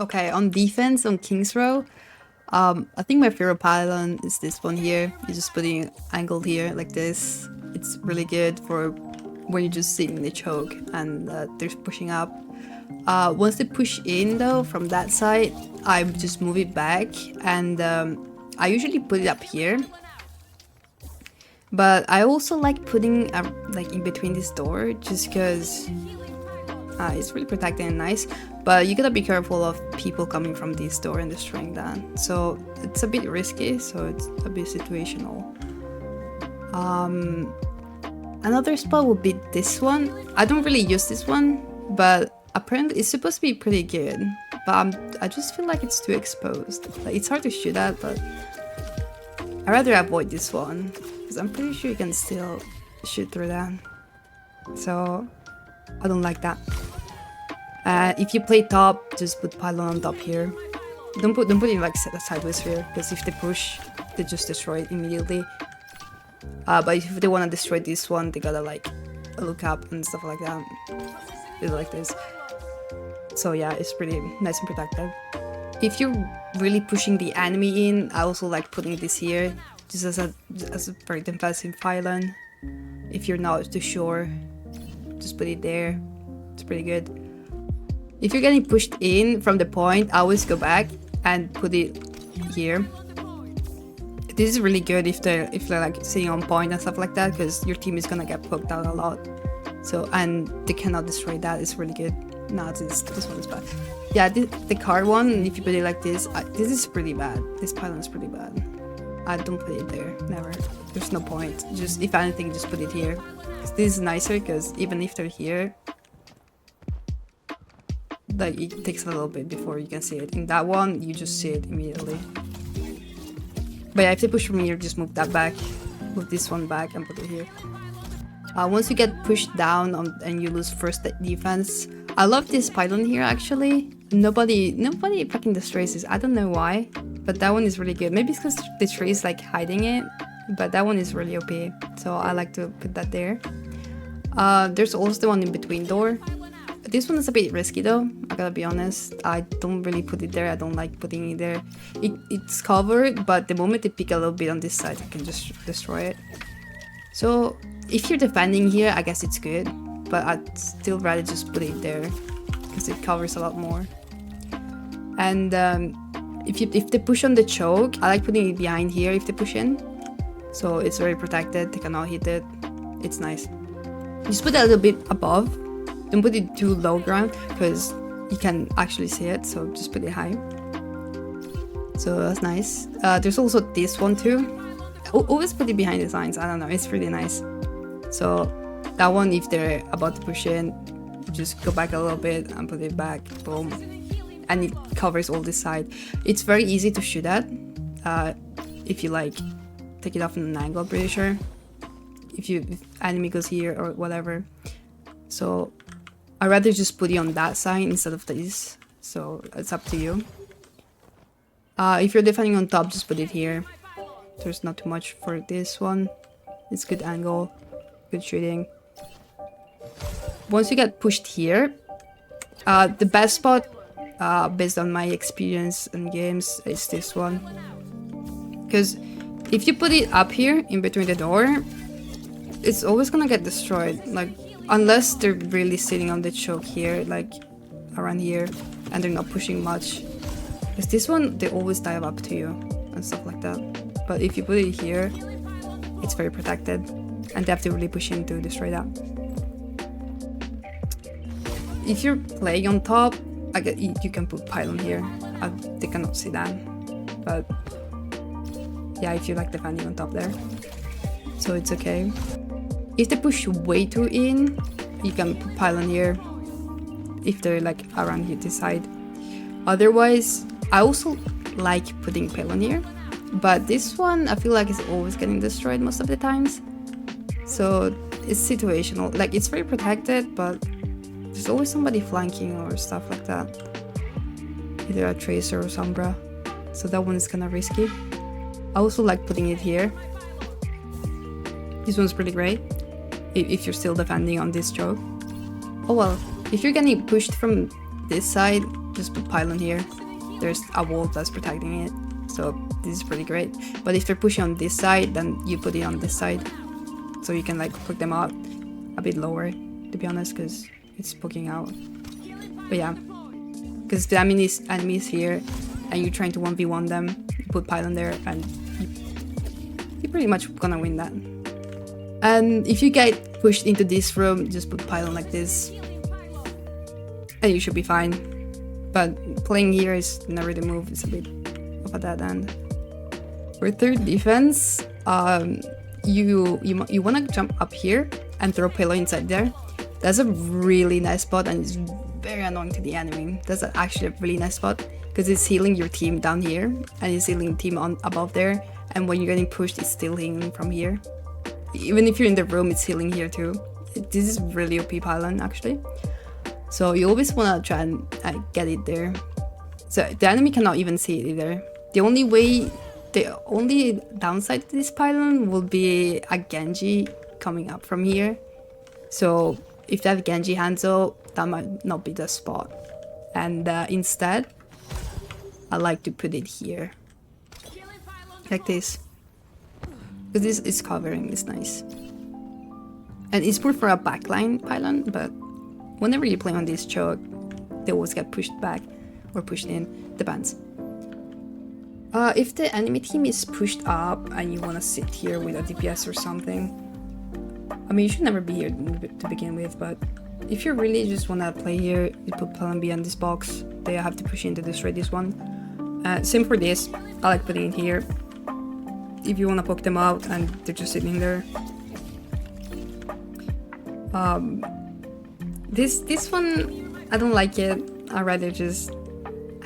Okay, on defense, on King's Row, I think my favorite pylon is this one here. You're just putting angled here like this. It's really good for when you're just sitting in the choke and they're pushing up. Once they push in though from that side, I just move it back and I usually put it up here. But I also like putting like in between this door just because it's really protected and nice. But you gotta be careful of people coming from this door and destroying that. So it's a bit risky, so it's a bit situational. Another spot would be this one. I don't really use this one, but apparently it's supposed to be pretty good. But I just feel like it's too exposed. Like, it's hard to shoot at, but I'd rather avoid this one because I'm pretty sure you can still shoot through that. So I don't like that. If you play top, just put pylon on top here. Don't put it like sideways here, because if they push, they just destroy it immediately. But if they want to destroy this one, they gotta like look up and stuff like that. Do like this. So yeah, it's pretty nice and protected. If you're really pushing the enemy in, I also like putting this here, just as a very defensive pylon. If you're not too sure, just put it there. It's pretty good. If you're getting pushed in from the point, I always go back and put it here. This is really good if they're like sitting on point and stuff like that, because your team is gonna get poked out a lot. So, and they cannot destroy that. It's really good. No, this one is bad. Yeah, the card one, if you put it like this, this is pretty bad. This pylon is pretty bad. I don't put it there, never. There's no point. Just, if anything, just put it here. This is nicer, because even if they're here, like, it takes a little bit before you can see it. In that one, you just see it immediately. But yeah, if they push from here, just move that back. Move this one back and put it here. Once you get pushed down and you lose first defense, I love this pylon here actually. Nobody fucking destroys this. I don't know why, but that one is really good. Maybe it's because the tree is like hiding it, but that one is really OP. So I like to put that there. There's also the one in between door. This one is a bit risky though, I gotta be honest. I don't really put it there, I don't like putting it there. It's covered, but the moment they pick a little bit on this side, you can just destroy it. So if you're defending here, I guess it's good, but I'd still rather just put it there because it covers a lot more. And if they push on the choke, I like putting it behind here if they push in. So it's very protected, they cannot hit it. It's nice. Just put it a little bit above. Don't put it too low ground because you can actually see it, so just put it high. So that's nice. There's also this one too. Always put it behind the signs, I don't know, it's really nice. So that one, if they're about to push in, just go back a little bit and put it back, boom. And it covers all this side. It's very easy to shoot at if you like take it off in an angle, I'm pretty sure. If enemy goes here or whatever. So I'd rather just put it on that side instead of this. So it's up to you. If you're defending on top, just put it here. There's not too much for this one. It's good angle, good shooting. Once you get pushed here, the best spot, based on my experience in games, is this one. Because if you put it up here in between the door, it's always gonna get destroyed. Like, unless they're really sitting on the choke here, like around here, and they're not pushing much. Because this one, they always dive up to you and stuff like that. But if you put it here, it's very protected, and they have to really push in to destroy that. If you're playing on top, you can put pylon here. They cannot see that, but yeah, if you like defending on top there, so it's okay. If they push way too in, you can put pylon here if they're like around here this side. Otherwise, I also like putting pylon here, but this one I feel like is always getting destroyed most of the times. So it's situational. Like, it's very protected, but there's always somebody flanking or stuff like that. Either a tracer or sombra. So that one is kind of risky. I also like putting it here. This one's pretty great if you're still defending on this choke. Oh well, if you're getting pushed from this side, just put pylon here. There's a wall that's protecting it, so this is pretty great. But if they're pushing on this side, then you put it on this side, so you can like poke them out a bit lower, to be honest, because it's poking out. But yeah, because the enemy is here and you're trying to 1v1 them, you put pylon there and you're pretty much gonna win that. And if you get pushed into this room, just put pylon like this and you should be fine. But playing here is never the move, it's a bit of a dead end. For third defense, you want to jump up here and throw payload inside there. That's a really nice spot and it's very annoying to the enemy. That's actually a really nice spot because it's healing your team down here and it's healing team on above there, and when you're getting pushed it's still healing from here. Even if you're in the room, it's healing here too. This is really OP pylon actually. So you always want to try and get it there. So the enemy cannot even see it either. The only downside to this pylon will be a Genji coming up from here. So if they have Genji Hanzo, that might not be the spot. And instead, I like to put it here. Like this. Because this is covering, it's nice. And it's good for a backline pylon, but whenever you play on this choke, they always get pushed back or pushed in, depends. If the enemy team is pushed up and you want to sit here with a DPS or something, I mean, you should never be here to begin with, but if you really just want to play here, you put plan B on this box, they have to push in to destroy this one. Same for this, I like putting it here. If you want to poke them out and they're just sitting there. This one, I don't like it. I'd rather just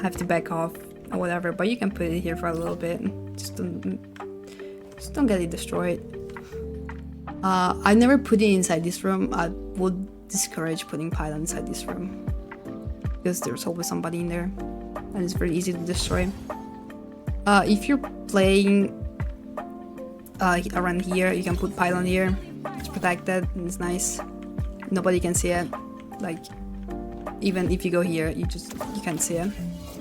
have to back off or whatever, but you can put it here for a little bit. Just don't get it destroyed. I never put it inside this room. I would discourage putting pylon inside this room because there's always somebody in there and it's very easy to destroy. If you're playing around here, you can put pylon here. It's protected and it's nice. Nobody can see it. Like, even if you go here, you can't see it.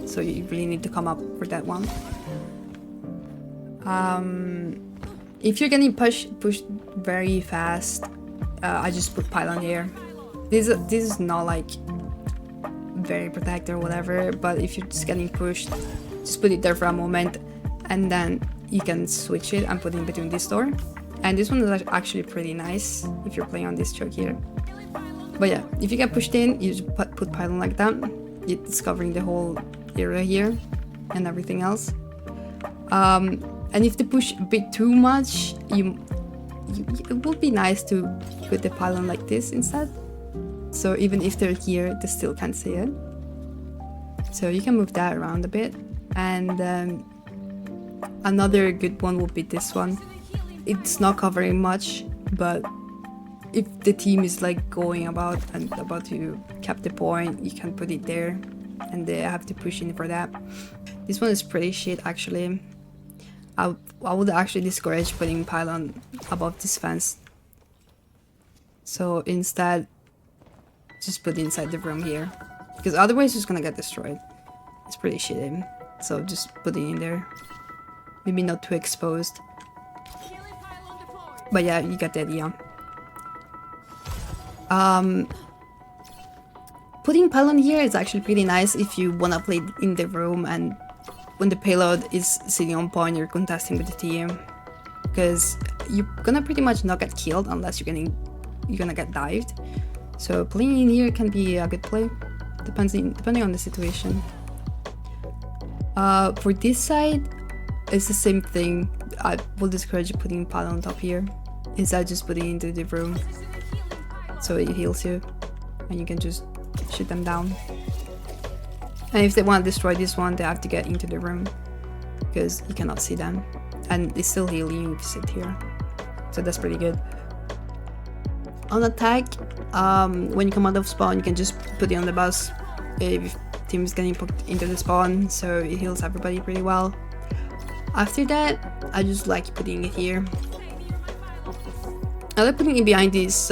So you really need to come up for that one. If you're getting pushed very fast, I just put pylon here. This is not like very protected or whatever, but if you're just getting pushed, just put it there for a moment and then you can switch it and put it in between this door. And this one is actually pretty nice if you're playing on this choke here. But yeah, if you get pushed in, you just put pylon like that. It's covering the whole area here and everything else. And if they push a bit too much, it would be nice to put the pylon like this instead. So even if they're here, they still can't see it. So you can move that around a bit. And another good one would be this one. It's not covering much, but if the team is like going about and about to cap the point, you can put it there and they have to push in for that. This one is pretty shit actually. I would actually discourage putting pylon above this fence. So instead, just put it inside the room here. Because otherwise it's gonna get destroyed. It's pretty shitty. So just put it in there. Maybe not too exposed. But yeah, you got the idea. Putting pylon here is actually pretty nice if you wanna play in the room and when the payload is sitting on point, you're contesting with the team. Because you're gonna pretty much not get killed unless you're gonna get dived. So playing in here can be a good play, depending on the situation. For this side, it's the same thing. I will discourage you putting pylon on top here. Instead, just put it into the room so it heals you and you can just shoot them down. And if they want to destroy this one, they have to get into the room because you cannot see them, and it's still healing you if you sit here. So that's pretty good. On attack, when you come out of spawn, you can just put it on the bus if team is getting put into the spawn, so it heals everybody pretty well. After that, I just like putting it here. I like putting it behind this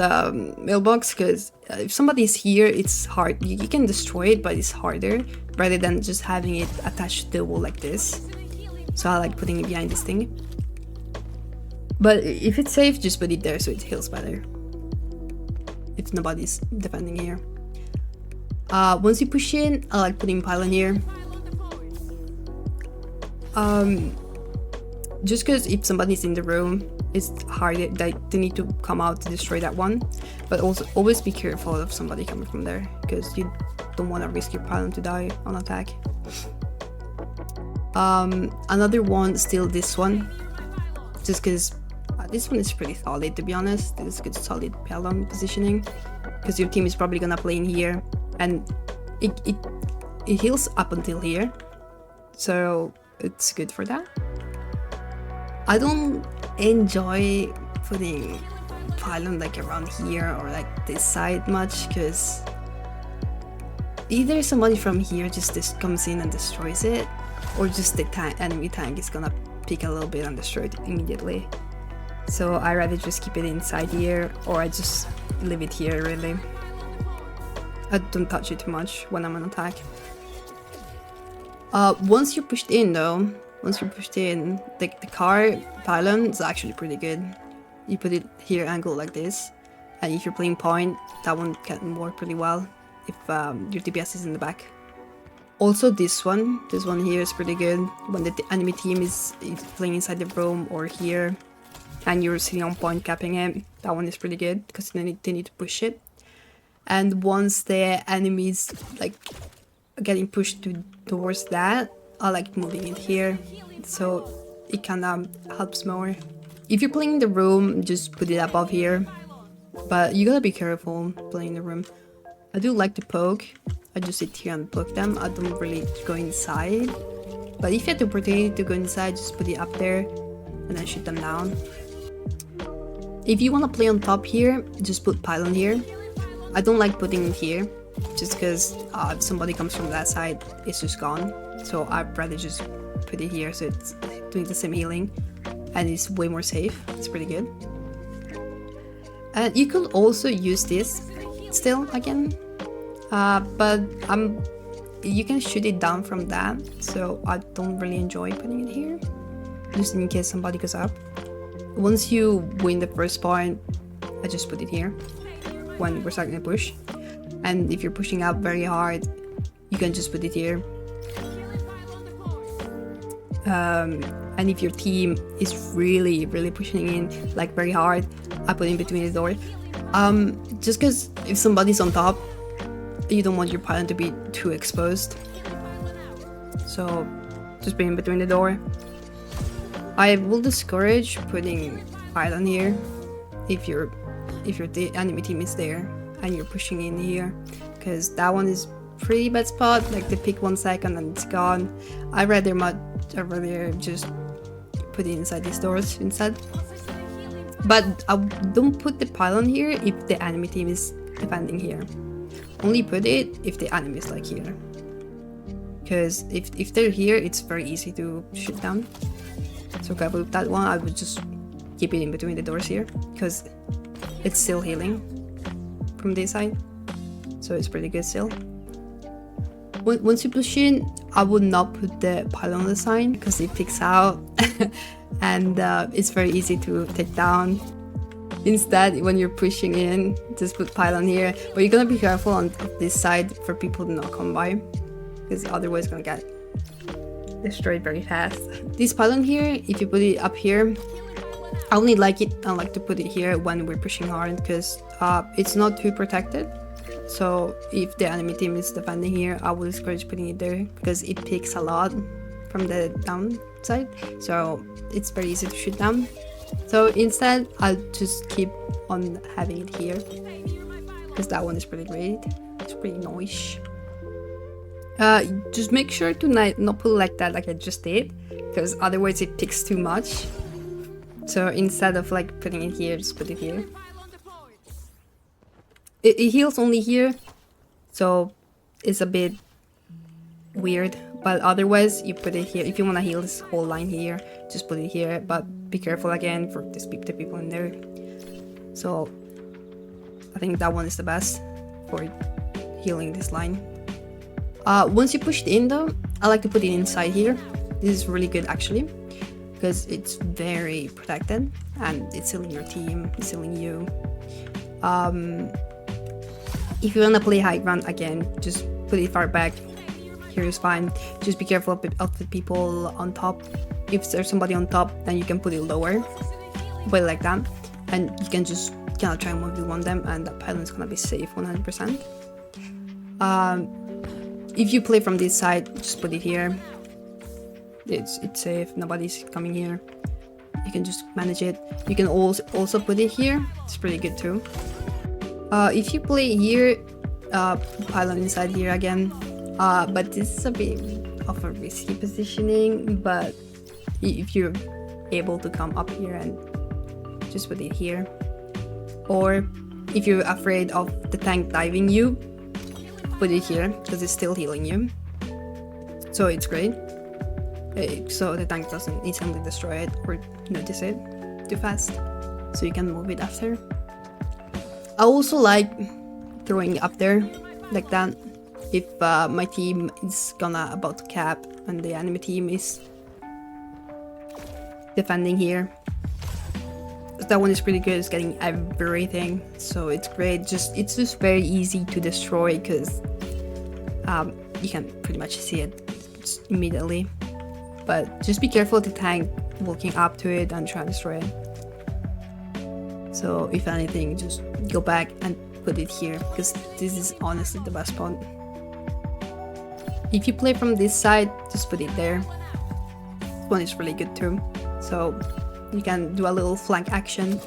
mailbox because if somebody is here, it's hard. You can destroy it, but it's harder. rather than just having it attached to the wall like this. So I like putting it behind this thing. But if it's safe, just put it there so it heals better. If nobody's defending here. Once you push in, I like putting pylon here. Just because if somebody's in the room, it's hard, they need to come out to destroy that one. But also always be careful of somebody coming from there, because you don't want to risk your pylon to die on attack. Another one, still this one, just because this one is pretty solid, to be honest. This is good solid pylon positioning, because your team is probably gonna play in here, and it heals up until here, so it's good for that. I don't enjoy putting pylon like around here or like this side much, because either somebody from here just comes in and destroys it, or just the enemy tank is gonna pick a little bit and destroy it immediately. So I rather just keep it inside here, or I just leave it here really. I don't touch it too much when I'm on attack. Once you're pushed in though, the car pylon is actually pretty good. You put it here angled like this, and if you're playing point, that one can work pretty well if your DPS is in the back. Also this one here is pretty good when the enemy team is playing inside the room or here, and you're sitting on point capping it. That one is pretty good because they need to push it. And once the enemies like getting pushed towards that, I like moving it here, so it kind of helps more. If you're playing in the room, just put it above here, but you gotta be careful playing in the room. I do like to poke. I just sit here and poke them. I don't really go inside, but if you have the opportunity to go inside, just put it up there and then shoot them down. If you want to play on top here, just put pylon here. I don't like putting it here, just because if somebody comes from that side, it's just gone. So I'd rather just put it here so it's doing the same healing, and it's way more safe. It's pretty good. And you could also use this still again, but you can shoot it down from that, so I don't really enjoy putting it here, just in case somebody goes up. Once you win the first point, I just put it here when we're starting to push. And if you're pushing up very hard, you can just put it here. And if your team is really pushing in like very hard, I put in between the door. Just because if somebody's on top, you don't want your pylon to be too exposed, so just put in between the door. I will discourage putting pylon here if your enemy team is there and you're pushing in here, because that one is pretty bad spot. Like they pick 1 second and it's gone. I'd rather just put it inside these doors instead. But I don't put the pylon here if the enemy team is defending here. Only put it if the enemy is like here, because if they're here, it's very easy to shoot down. So if I with that one, I would just keep it in between the doors here, because it's still healing from this side, so it's pretty good still. Once you push in, I would not put the pylon on the sign because it picks out and it's very easy to take down. Instead, when you're pushing in, just put pylon here, but you're gonna be careful on this side for people to not come by, because otherwise it's gonna get destroyed very fast. This pylon here, if you put it up here, I only like it. I like to put it here when we're pushing hard, because it's not too protected. So if the enemy team is defending here, I would discourage putting it there, because it picks a lot from the downside, so it's very easy to shoot down. So instead, I'll just keep on having it here, because that one is pretty great. It's pretty nice. Just make sure to not put it like that, like I just did, because otherwise it picks too much. So instead of like putting it here, just put it here. It heals only here, so it's a bit weird, but otherwise you put it here. If you want to heal this whole line here, just put it here, but be careful again for the people in there. So I think that one is the best for healing this line. Once you push it in though, I like to put it inside here. This is really good actually, because it's very protected and it's healing your team, it's healing you. If you wanna play high ground again, just put it far back. Here is fine. Just be careful of the people on top. If there's somebody on top, then you can put it lower, put it like that, and you can just kind of try and move one them, and that pylon is gonna be safe 100%. If you play from this side, just put it here. It's safe. Nobody's coming here. You can just manage it. You can also put it here. It's pretty good too. If you play here, pylon inside here again. But this is a bit of a risky positioning, but if you're able to come up here and just put it here, or if you're afraid of the tank diving you, put it here because it's still healing you, so it's great, so the tank doesn't instantly destroy it or notice it too fast, so you can move it after. I also like throwing it up there like that. If my team is about to cap and the enemy team is defending here, that one is pretty good. It's getting everything, so it's great. It's just very easy to destroy because you can pretty much see it just immediately. But just be careful of the tank walking up to it and try to destroy it. So if anything, just go back and put it here because this is honestly the best spot. If you play from this side, just put it there. This one is really good too. So you can do a little flank action.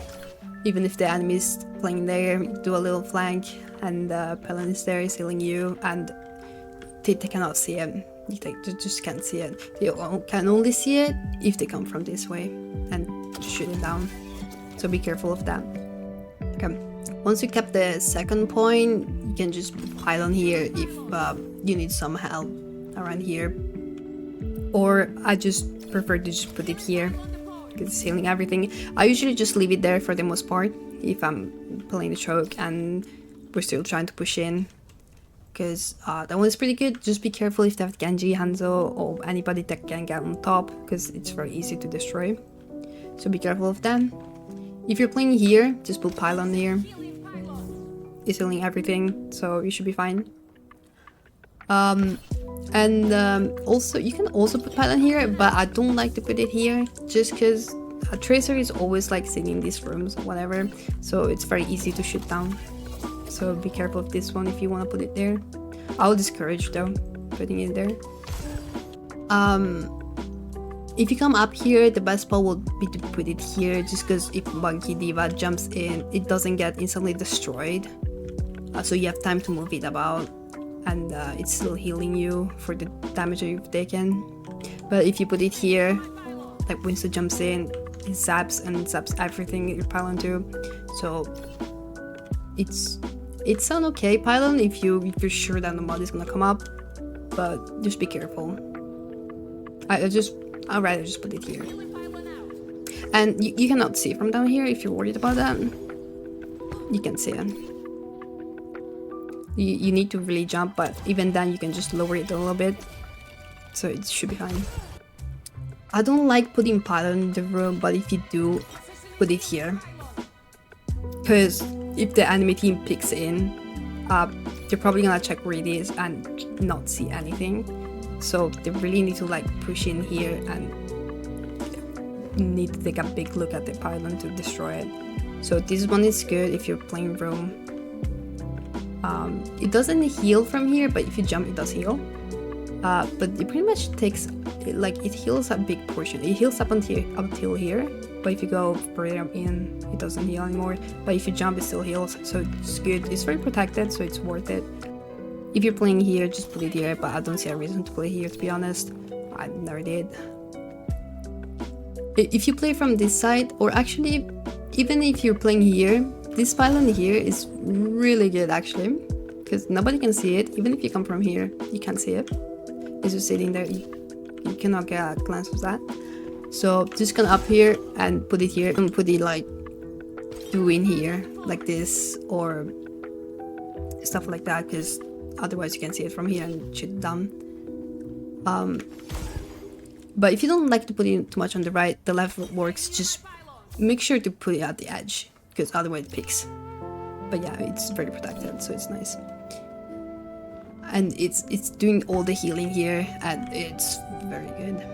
Even if the enemy is playing there, do a little flank and pylon is there, is healing you, and they cannot see it. They just can't see it. They can only see it if they come from this way and shoot it down. So be careful of that. Okay. Once you cap the second point, you can just pylon here if you need some help around here. Or I just prefer to just put it here because it's healing everything. I usually just leave it there for the most part if I'm playing the choke and we're still trying to push in, because that one is pretty good. Just be careful if they have Genji, Hanzo, or anybody that can get on top, because it's very easy to destroy. So be careful of that. If you're playing here, just put pylon here. It's healing everything, so you should be fine. Also, you can also put pylon here, but I don't like to put it here just because a tracer is always like sitting in these rooms or whatever, so it's very easy to shoot down. So be careful of this one if you want to put it there. I'll discourage though putting it there. If you come up here, the best spot will be to put it here, just because if Monkey Diva jumps in, it doesn't get instantly destroyed. So you have time to move it about, and it's still healing you for the damage that you've taken. But if you put it here, like Winston jumps in, it zaps everything your pylon too. So it's an okay pylon if you're sure that nobody's gonna come up, but just be careful. I'd rather just put it here. And you cannot see it from down here if you're worried about that. You can see it. You need to really jump, but even then you can just lower it a little bit, so it should be fine. I don't like putting pylon in the room, but if you do, put it here, because if the enemy team picks in, they're probably gonna check where it is and not see anything. So they really need to like push in here and need to take a big look at the pylon to destroy it. So this one is good if you're playing roam. It doesn't heal from here, but if you jump it does heal. But it pretty much takes, it heals a big portion. It heals up until here, but if you go further in, it doesn't heal anymore. But if you jump, it still heals, so it's good. It's very protected, so it's worth it. If you're playing here, just put it here, but I don't see a reason to play here, to be honest. I never did. If you play from this side, or actually, even if you're playing here, this pylon here is really good actually, because nobody can see it. Even if you come from here, you can't see it. It's just sitting there. You cannot get a glance of that. So just come up here and put it here, and put it like in here, like this, or stuff like that, because otherwise you can see it from here and shoot it down. But if you don't like to put it too much on the right, the left works. Just make sure to put it at the edge, because otherwise it picks. But yeah, it's very protected, so it's nice. And it's doing all the healing here, and it's very good.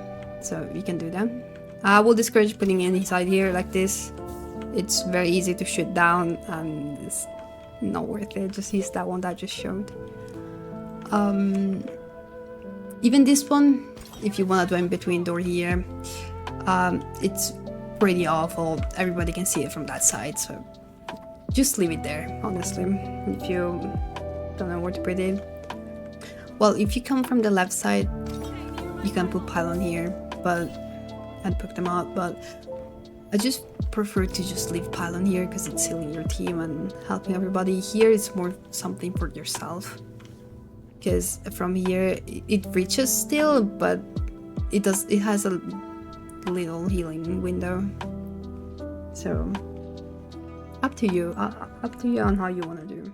So you can do that. I will discourage putting it inside here like this. It's very easy to shoot down, and it's not worth it. Just use that one that I just showed. Even this one, if you want to do in between door here, it's pretty awful. Everybody can see it from that side, so just leave it there, honestly, if you don't know where to put it. Well, if you come from the left side, you can put pylon here, and poke them out, but I just prefer to just leave pylon here because it's healing your team and helping everybody. Here it's more something for yourself, because from here it reaches still, but it has a little healing window. So up to you on how you want to do.